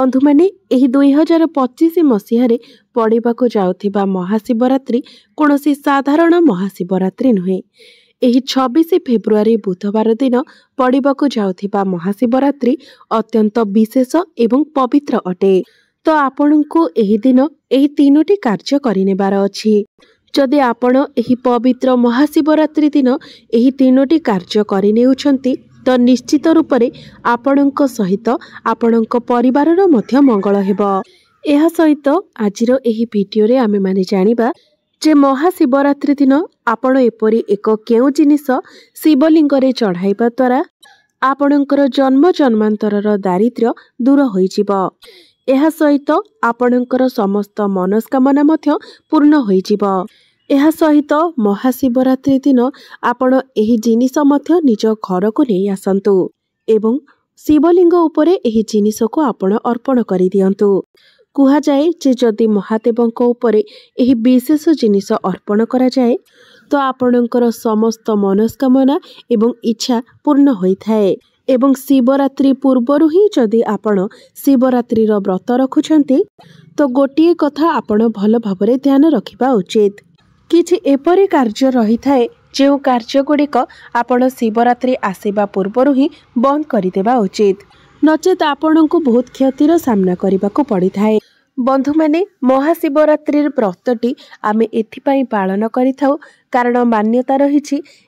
बंधु मैंने 2025 मसीह पड़ाक जाउथिबा महाशिवरात्रि कौन साधारण महाशिवरात्रि नुहे। एही 26 फेब्रुआरी बुधवार दिन पड़ाक जाउथिबा महाशिवरात्रि अत्यंत विशेष एवं पवित्र अटे। तो आपणको एही दिन एही तीनोटी कार्य करिनेबार अछि। जदि आपण एही पवित्र महाशिवरात्रि दिन एही तीनोटी कार्य करिनेउछंती तो निश्चित रूप से आपणक सहित आपणक परिवारर मध्य मंगल हेबो। एहा सहित आजिर एही भिडियो रे आमे माने जानिबा जे महाशिवरात्रि दिन आपण एपरि एक केउ जिनिस शिवलिंग रे चढ़ाइबा द्वारा आपणकर जन्म जन्मांतरर दारिद्र्य दूर होई जिवो। एहा सहित आपणकर समस्त मनस्कामना मध्य पूर्ण होई जिवो। एहा सहित महाशिवरात्रि दिन आपण एही जिनिस मध्य निज घर को नहीं आसंतु एवं शिवलिंग उपरे एही जिनिस को आपण अर्पण करि दियंतु। कुहा जाए जे जदि महादेवंक उपरे एही विशेष जिनिस अर्पण करा जाए तो आपणकर समस्त मनस्कामना एवं इच्छा पूर्ण होइथाए। एवं शिवरात्रि पूर्वरु ही जदि आपण शिवरात्रि रो व्रत रखुछंती तो गोटिए कथा आपण भल भाबरे ध्यान रखिबा उचित। किछि एपरि कार्य रही थाए जो कार्य गुड़िक आपण शिवरात्रि आसीबा पूर्वरु ही बंद करिदेबा उचित, नचेत आपण को बहुत क्षतिर सामना करने को पड़ी थाए। बंधु माने महाशिवरात्रि व्रतटी आमे एथिपाई पालन करिथाउ कारण मान्यता रही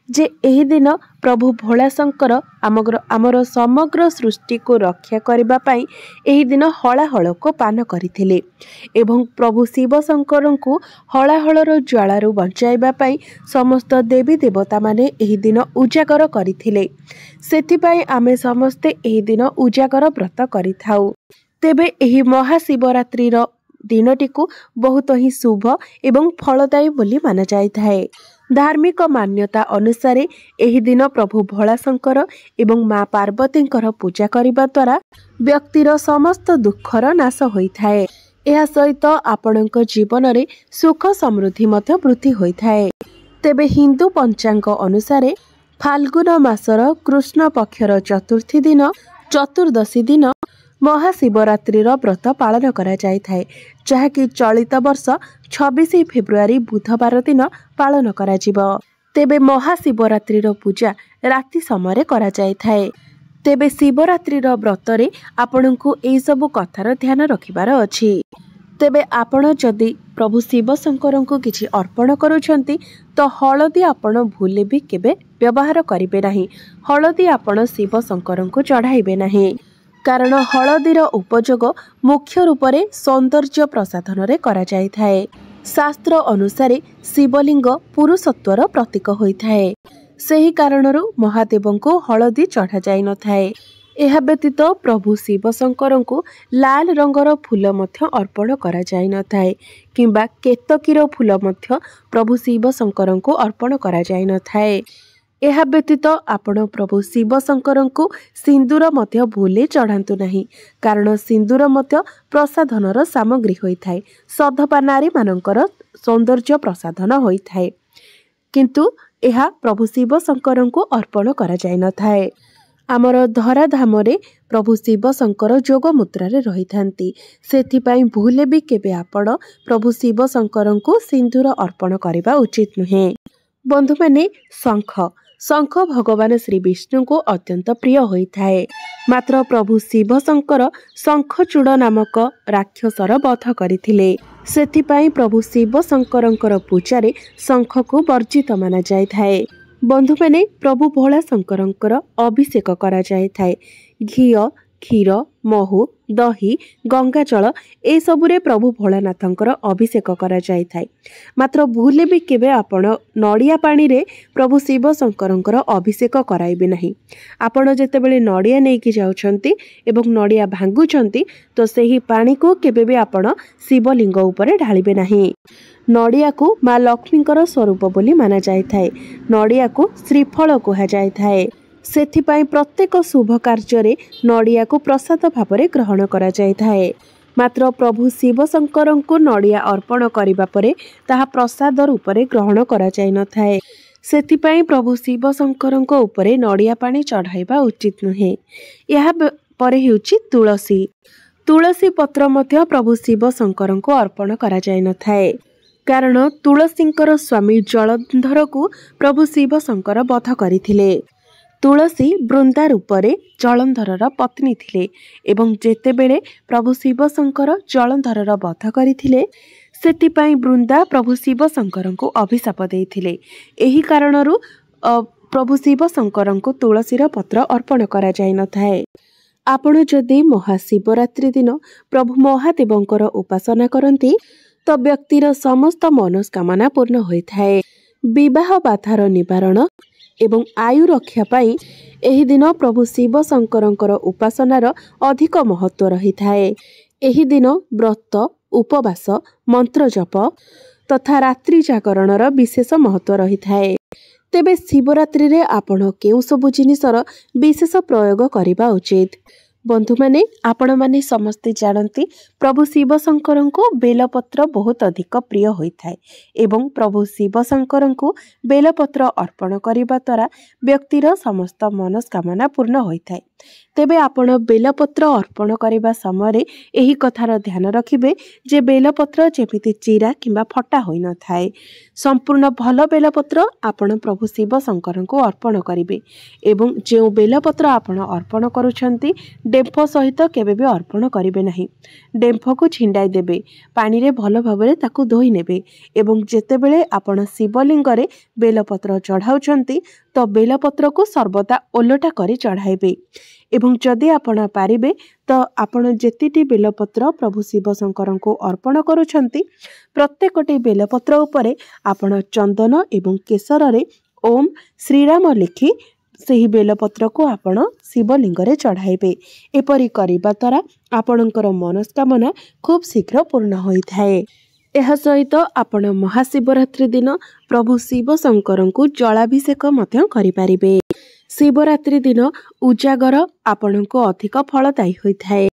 जे एही दिन प्रभु भोला शंकर आमर समग्र सृष्टि को रक्षा करबा पाई एही दिन हलाहल को पान करथिले एवं प्रभु शिव शंकर को हलाहलर ज्वालारू बचाइबा पाई समस्त देवी देवता माने एही दिन उजागर करथिले। सेथिपाई आमे समस्ते एही दिन उजागर व्रत करिथाउ। तेबे एही महाशिवरात्रि दिनटी को बहुत ही शुभ एवं फलदायी बोली माना जाए। धार्मिक मान्यता अनुसार एही दिन प्रभु भोला शंकर एवं माँ पार्वती पूजा करने द्वारा व्यक्तिर समस्त दुखर नाश होइथाए। एहा सहित आपणक जीवन रे सुख समृद्धि मध्य वृद्धि होइथाए। तेबे हिंदू पंचांग अनुसार फाल्गुन मासर कृष्ण पक्षर चतुर्थी दिन चतुर्दशी दिन महाशिवरात्रि व्रत पालन करा जाय थाए, जहाँकि चलित वर्ष 26 फेब्रुआरी बुधवार दिन पालन करा जिवो। तेबे महाशिवरात्रि पूजा राति समय करा जाय थाए। तेबे शिवरात्रि व्रत रे आपणको एई सब कथार ध्यान रखिबार अछि। तेबे आपण जदि प्रभु शिव शंकर को किछि अर्पण करूछंती तो हळदी आपण भूले भी केबे व्यवहार करिवे नाही। हळदी आपण शिव शंकर को चढ़ाइबे नाही कारण हळदीर उपयोग मुख्य रूप से सौंदर्य प्रसाधन रे करा जाय थाए। शास्त्र अनुसार शिवलिंग पुरुषत्वर प्रतीक होइथाए। सेही कारणरू महादेव को हळदी चढ़ा जाय न थाए। एहा व्यतीत प्रभु शिव शंकर को लाल रंगर फूल मध्य अर्पण करा जाय न थाए किंबा केतकीर फूल मध्य प्रभु शिव शंकर को अर्पण करा जाय न थाए। एहा व्यतीत आपण प्रभु शिव शंकर को सिंदूर मध्य भूले चढ़ातु नहीं कारण सिंदूर मध्य प्रसाधनर सामग्री होइथाए। सधपा नारी मानकर सौंदर्य प्रसाधन होइथाए किंतु एहा प्रभु शिव शंकर को अर्पण करा जाय न थाए। आमर धराधाम रे प्रभु शिव शंकर जोग मुद्रा रे रही थांती, सेथिपाई भूले भी केबे आपण प्रभु शिव शंकर को सिंदूर अर्पण करबा उचित नुहे। बंधु माने शंख भगवान श्री विष्णु को अत्यंत प्रिय होइथाए। मात्र प्रभु शिव शंकर शंखचूड़ नामक राक्षसर वध करथिले। सेथिपाई प्रभु शिव शंकरंकर पूजारे शंख को वर्जित माना जाय थाए। बंधु माने प्रभु भोला शंकरंकर अभिषेक करा जाय थाए। घी क्षीर महू दही गंगाजल ए सबुरे प्रभु भोलानाथंकर अभिषेक करा जाय थाए। मात्र भूले भी केबे आपण नड़िया पानी रे प्रभु शिव शंकरंकर अभिषेक कराइबे नहीं। आपण जेतेबेले नड़िया नेकी जाउछंती एवं नड़िया भांगुछंती तो सेही पानी को केबे भी आपण शिवलिंग उपरे ढालिबे नहीं। नड़िया को माँ लक्ष्मीकर स्वरूप बोली माना जाय थाए। नड़िया को श्रीफल कहा जाय थाए। सेथिपाई प्रत्येक शुभ कार्य नड़िया को प्रसाद भाव ग्रहण करा जाय थाए। मात्र प्रभु शिव शंकर को नड़िया अर्पण करबा परे ताहा प्रसाद रूप में ग्रहण करा जाय न थाए। सेथिपाई प्रभु शिव शंकर उपरे नड़िया पानी चढ़ाइबा उचित नुहे। यह परे हेउची तुलसी। तुलसी पत्र मध्य प्रभु शिव शंकर को अर्पण करा जाय न थाए कारण तुलसींकर स्वामी जलंधर को प्रभु शिव शंकर वध करथिले। तुलसी वृंदा रूपरे जलंधरर पत्नी थिले एवं जेतेबेले प्रभु शिव शंकर जलंधरर वध करथिले सेतिपाई वृंदा प्रभु शिव शंकर को अभिशाप देथिले। एही कारणरू प्रभु शिव शंकर को तुलसीर पत्र अर्पण करा जाय न थाए। आपण जदि महाशिवरात्रि दिन प्रभु महादेवंकर उपासना करती तो व्यक्तिर समस्त मनस्कामना पूर्ण होइथाए। विवाह बाधार निवारण एवं आयु रक्षा पाई एही दिन प्रभु शिव शंकरंकर उपासनार अधिक महत्व रही थाए। एही दिन व्रत उपवास मंत्र जप तथा रात्रि जागरणर विशेष महत्व रही थाए। तेबे शिवरात्रि रे आपण केउ सबु जिनिसर विशेष प्रयोग करिबा उचित। बंधु माने आपण माने समस्ते जानती प्रभु शिव शंकर को बेलपत्र बहुत अधिक प्रिय होता है एवं प्रभु शिव शंकर को बेलपत्र अर्पण करने द्वारा व्यक्तिर समस्त मनस्कामना पूर्ण होता है। तेबे आपण बेलपत्र अर्पण करने समय यही कथार ध्यान रखिबे जे बेलपत्र जेमिति चिरा किंबा फटा होई न थाए। संपूर्ण भल बेलपत्र आपण प्रभु शिव शंकर को अर्पण करिवे एवं जो बेलपत्र आपण अर्पण करुछंती डेम्फ सहित केबे भी अर्पण करिवे नहीं। डेम्फ को छिंडाई देबे, पानी रे भल भाबरे ताकू धोई नेबे एवं जेतेबेले आपण शिवलिंग रे बेलपत्र चढ़ाउछंती तो बेलपत्र को सर्वदा ओलटा करी चढ़ाइबे एवं जदि आपण पारिबे तो आपण जेतिटी बेलपत्र प्रभु शिव शंकर को अर्पण करुछंती प्रत्येकटी बेलपत्र उपरे आपण चंदन एवं केसर रे ओम श्रीराम लिखि सही बेलपत्र को आपण शिवलिंग रे चढ़ाइबे। एपरि करिबा द्वारा आपणकर मनस्कामना खूब शीघ्र पूर्ण होइथाए। यह सहित आपण महाशिवरात्रि दिन प्रभु शिव शंकर को जलाभिषेक मध्य करिपारिबे। शिवरात्रि दिन उजागर आपणको अधिक फलदायी होइथाए।